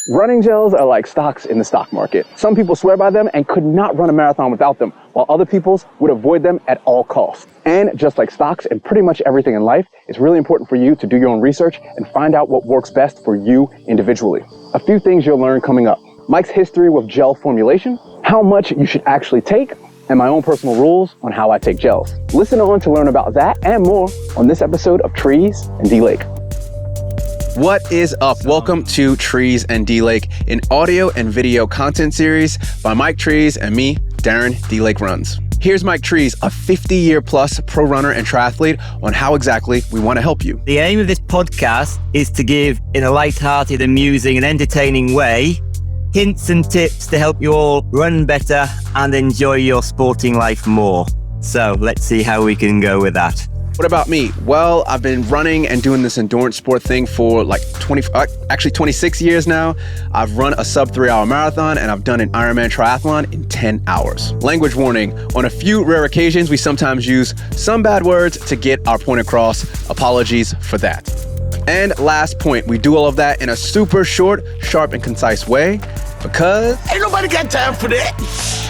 Running gels are like stocks in the stock market. Some people swear by them and could not run a marathon without them, while other people would avoid them at all costs. And just like stocks and pretty much everything in life, it's really important for you to do your own research and find out what works best for you individually. A few things you'll learn coming up: Mike's history with gel formulation, how much you should actually take, and my own personal rules on how I take gels. Listen on to learn about that and more on this episode of Trees and D-Lake. What is up? Welcome to Trees and D-Lake, an audio and video content series by Mike Trees and me, Darren D-Lake Runs. Here's Mike Trees, a 50-year plus pro runner and triathlete, on how exactly we want to help you. The aim of this podcast is to give, in a light-hearted, amusing and entertaining way, hints and tips to help you all run better and enjoy your sporting life more. So let's see how we can go with that. What about me? Well, I've been running and doing this endurance sport thing for like 26 years now. I've run a sub 3-hour marathon and I've done an Ironman triathlon in 10 hours. Language warning: on a few rare occasions, we sometimes use some bad words to get our point across. Apologies for that. And last point, we do all of that in a super short, sharp, and concise way because ain't nobody got time for that.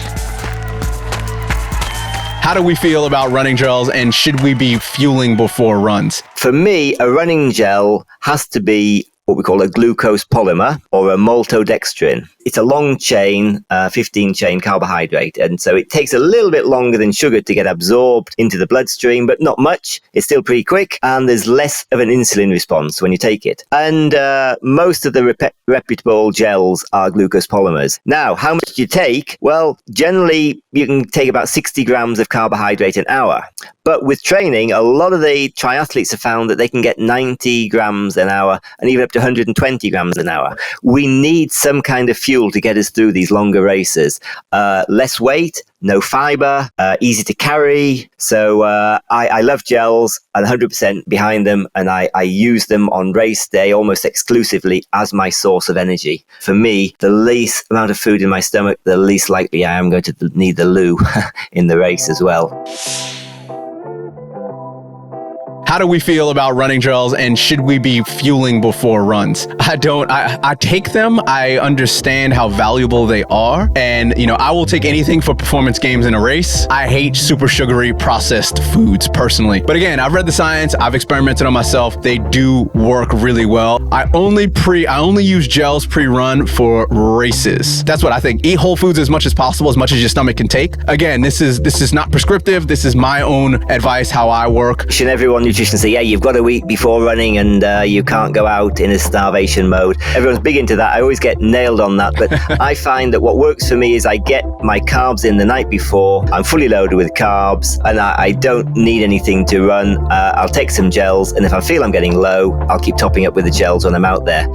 How do we feel about running gels, and should we be fueling before runs? For me, a running gel has to be what we call a glucose polymer or a maltodextrin. It's a long chain, 15 chain carbohydrate. And so it takes a little bit longer than sugar to get absorbed into the bloodstream, but not much. It's still pretty quick. And there's less of an insulin response when you take it. And most of the reputable gels are glucose polymers. Now, how much do you take? Well, generally, you can take about 60 grams of carbohydrate an hour. But with training, a lot of the triathletes have found that they can get 90 grams an hour and even up to 120 grams an hour. We need some kind of fuel to get us through these longer races. Less weight, no fiber, easy to carry. So I love gels, and 100% behind them, and I use them on race day almost exclusively as my source of energy. For me, the least amount of food in my stomach, the least likely I am going to need the loo in the race as well. How do we feel about running gels, and should we be fueling before runs? I take them. I understand how valuable they are. And, I will take anything for performance games in a race. I hate super sugary processed foods personally. But again, I've read the science. I've experimented on myself. They do work really well. I only use gels pre-run for races. That's what I think. Eat whole foods as much as possible, as much as your stomach can take. Again, this is not prescriptive. This is my own advice, how I work. Should everyone nutrition say, yeah, you've got to eat before running and you can't go out in a starvation mode. Everyone's big into that. I always get nailed on that, but I find that what works for me is I get my carbs in the night before. I'm fully loaded with carbs and I don't need anything to run. I'll take some gels, and if I feel I'm getting low, I'll keep topping up with the gels when I'm out there.